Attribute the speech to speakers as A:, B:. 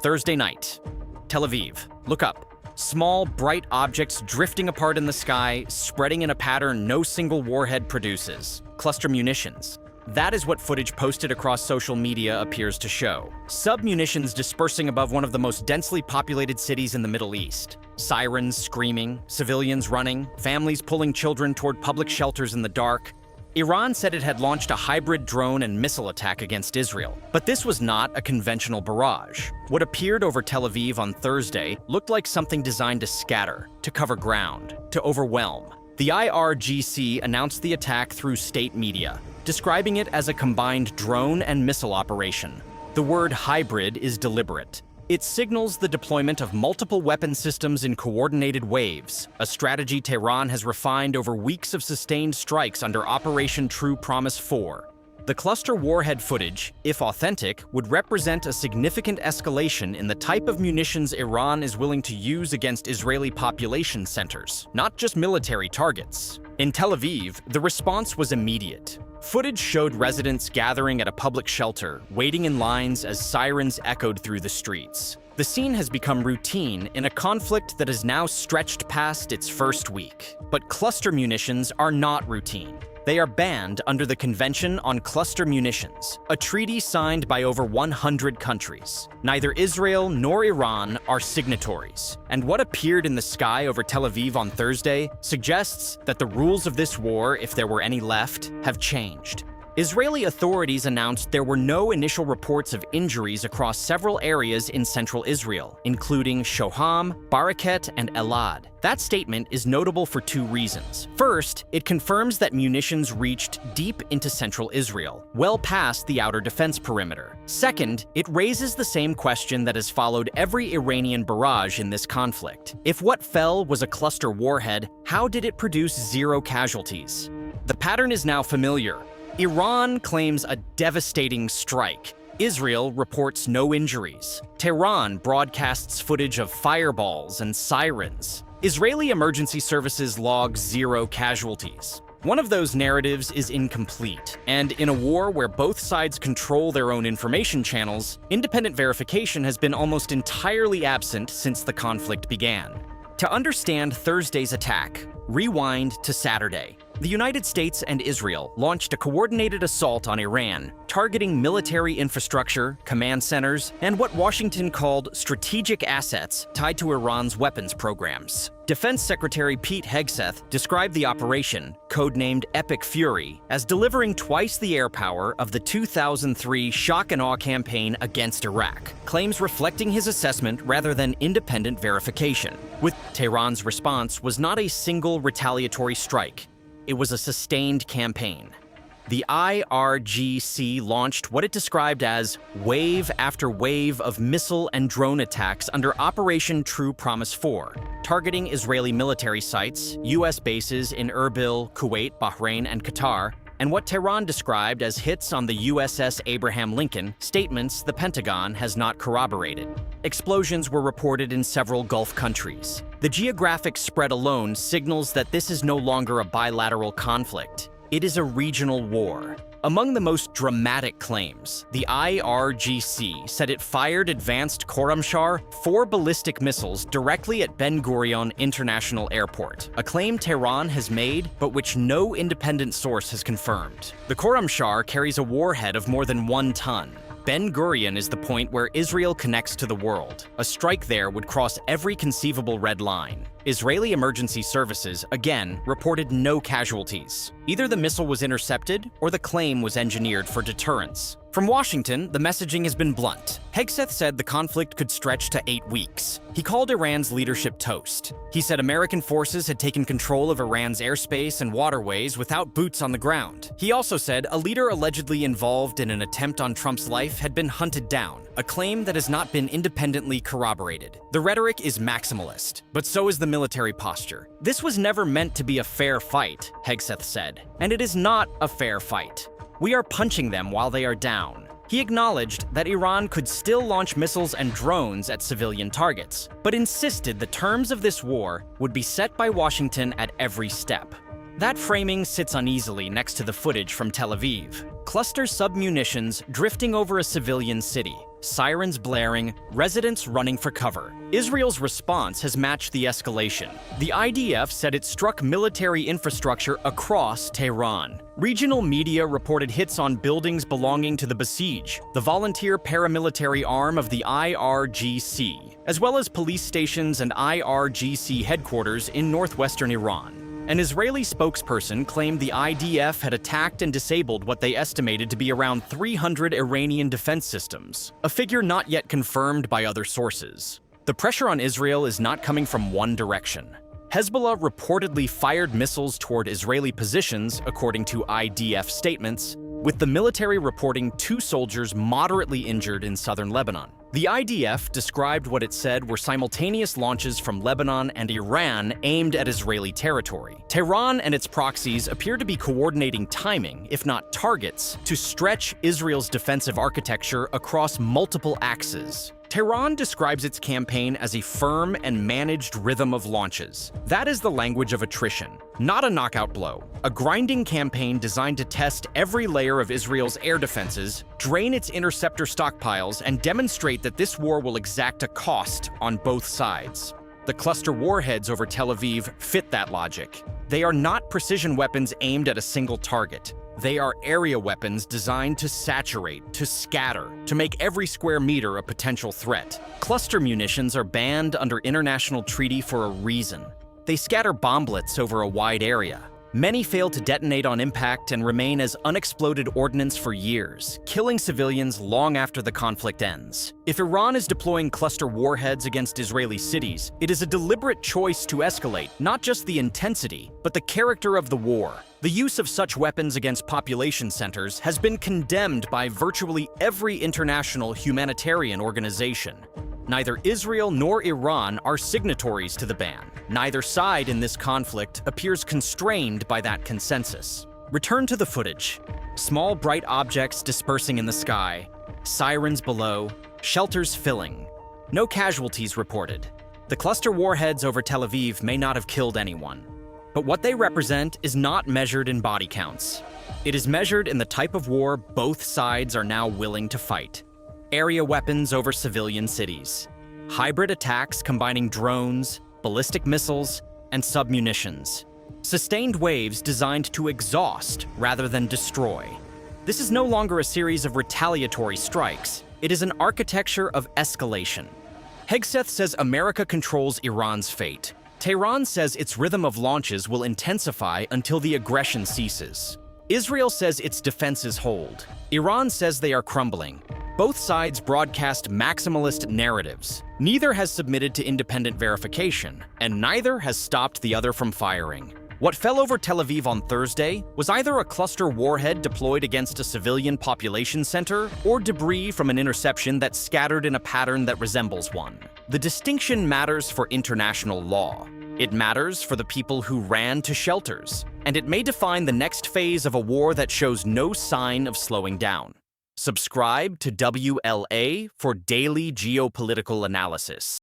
A: Thursday night, Tel Aviv. Look up. Small, bright objects drifting apart in the sky, spreading in a pattern no single warhead produces. Cluster munitions. That is what footage posted across social media appears to show. Submunitions dispersing above one of the most densely populated cities in the Middle East. Sirens screaming, civilians running, families pulling children toward public shelters in the dark. Iran said it had launched a hybrid drone and missile attack against Israel. But this was not a conventional barrage. What appeared over Tel Aviv on Thursday looked like something designed to scatter, to cover ground, to overwhelm. The IRGC announced the attack through state media, describing it as a combined drone and missile operation. The word hybrid is deliberate. It signals the deployment of multiple weapon systems in coordinated waves, a strategy Tehran has refined over weeks of sustained strikes under Operation True Promise 4. The cluster warhead footage, if authentic, would represent a significant escalation in the type of munitions Iran is willing to use against Israeli population centers, not just military targets. In Tel Aviv, the response was immediate. Footage showed residents gathering at a public shelter, waiting in lines as sirens echoed through the streets. The scene has become routine in a conflict that has now stretched past its first week. But cluster munitions are not routine. They are banned under the Convention on Cluster Munitions, a treaty signed by over 100 countries. Neither Israel nor Iran are signatories, and what appeared in the sky over Tel Aviv on Thursday suggests that the rules of this war, if there were any left, have changed. Israeli authorities announced there were no initial reports of injuries across several areas in central Israel, including Shoham, Bareket, and Elad. That statement is notable for two reasons. First, it confirms that munitions reached deep into central Israel, well past the outer defense perimeter. Second, it raises the same question that has followed every Iranian barrage in this conflict. If what fell was a cluster warhead, how did it produce zero casualties? The pattern is now familiar. Iran claims a devastating strike. Israel reports no injuries. Tehran broadcasts footage of fireballs and sirens. Israeli emergency services log zero casualties. One of those narratives is incomplete, and in a war where both sides control their own information channels, independent verification has been almost entirely absent since the conflict began. To understand Thursday's attack, rewind to Saturday. The United States and Israel launched a coordinated assault on Iran, targeting military infrastructure, command centers, and what Washington called strategic assets tied to Iran's weapons programs. Defense Secretary Pete Hegseth described the operation, codenamed Epic Fury, as delivering twice the air power of the 2003 shock and awe campaign against Iraq, claims reflecting his assessment rather than independent verification. With Tehran's response was not a single retaliatory strike. It was a sustained campaign. The IRGC launched what it described as wave after wave of missile and drone attacks under Operation True Promise 4, targeting Israeli military sites, U.S. bases in Erbil, Kuwait, Bahrain, and Qatar, and what Tehran described as hits on the USS Abraham Lincoln, statements the Pentagon has not corroborated. Explosions were reported in several Gulf countries. The geographic spread alone signals that this is no longer a bilateral conflict. It is a regional war. Among the most dramatic claims, the IRGC said it fired advanced Khorramshahr 4 ballistic missiles directly at Ben Gurion International Airport, a claim Tehran has made but which no independent source has confirmed. The Khorramshahr carries a warhead of more than 1 ton. Ben Gurion is the point where Israel connects to the world. A strike there would cross every conceivable red line. Israeli emergency services, again, reported no casualties. Either the missile was intercepted or the claim was engineered for deterrence. From Washington, the messaging has been blunt. Hegseth said the conflict could stretch to 8 weeks. He called Iran's leadership toast. He said American forces had taken control of Iran's airspace and waterways without boots on the ground. He also said a leader allegedly involved in an attempt on Trump's life had been hunted down, a claim that has not been independently corroborated. The rhetoric is maximalist, but so is the military posture. This was never meant to be a fair fight, Hegseth said, and it is not a fair fight. We are punching them while they are down. He acknowledged that Iran could still launch missiles and drones at civilian targets, but insisted the terms of this war would be set by Washington at every step. That framing sits uneasily next to the footage from Tel Aviv. Cluster submunitions drifting over a civilian city, sirens blaring, residents running for cover. Israel's response has matched the escalation. The IDF said it struck military infrastructure across Tehran. Regional media reported hits on buildings belonging to the Basij, the volunteer paramilitary arm of the IRGC, as well as police stations and IRGC headquarters in northwestern Iran. An Israeli spokesperson claimed the IDF had attacked and disabled what they estimated to be around 300 Iranian defense systems, a figure not yet confirmed by other sources. The pressure on Israel is not coming from one direction. Hezbollah reportedly fired missiles toward Israeli positions, according to IDF statements, with the military reporting 2 soldiers moderately injured in southern Lebanon. The IDF described what it said were simultaneous launches from Lebanon and Iran aimed at Israeli territory. Tehran and its proxies appear to be coordinating timing, if not targets, to stretch Israel's defensive architecture across multiple axes. Tehran describes its campaign as a firm and managed rhythm of launches. That is the language of attrition, not a knockout blow. A grinding campaign designed to test every layer of Israel's air defenses, drain its interceptor stockpiles, and demonstrate that this war will exact a cost on both sides. The cluster warheads over Tel Aviv fit that logic. They are not precision weapons aimed at a single target. They are area weapons designed to saturate, to scatter, to make every square meter a potential threat. Cluster munitions are banned under international treaty for a reason. They scatter bomblets over a wide area. Many fail to detonate on impact and remain as unexploded ordnance for years, killing civilians long after the conflict ends. If Iran is deploying cluster warheads against Israeli cities, it is a deliberate choice to escalate not just the intensity, but the character of the war. The use of such weapons against population centers has been condemned by virtually every international humanitarian organization. Neither Israel nor Iran are signatories to the ban. Neither side in this conflict appears constrained by that consensus. Return to the footage. Small bright objects dispersing in the sky, sirens below, shelters filling. No casualties reported. The cluster warheads over Tel Aviv may not have killed anyone. But what they represent is not measured in body counts. It is measured in the type of war both sides are now willing to fight. Area weapons over civilian cities. Hybrid attacks combining drones, ballistic missiles, and submunitions. Sustained waves designed to exhaust rather than destroy. This is no longer a series of retaliatory strikes. It is an architecture of escalation. Hegseth says America controls Iran's fate. Tehran says its rhythm of launches will intensify until the aggression ceases. Israel says its defenses hold. Iran says they are crumbling. Both sides broadcast maximalist narratives. Neither has submitted to independent verification, and neither has stopped the other from firing. What fell over Tel Aviv on Thursday was either a cluster warhead deployed against a civilian population center or debris from an interception that scattered in a pattern that resembles one. The distinction matters for international law. It matters for the people who ran to shelters, and it may define the next phase of a war that shows no sign of slowing down. Subscribe to WLA for daily geopolitical analysis.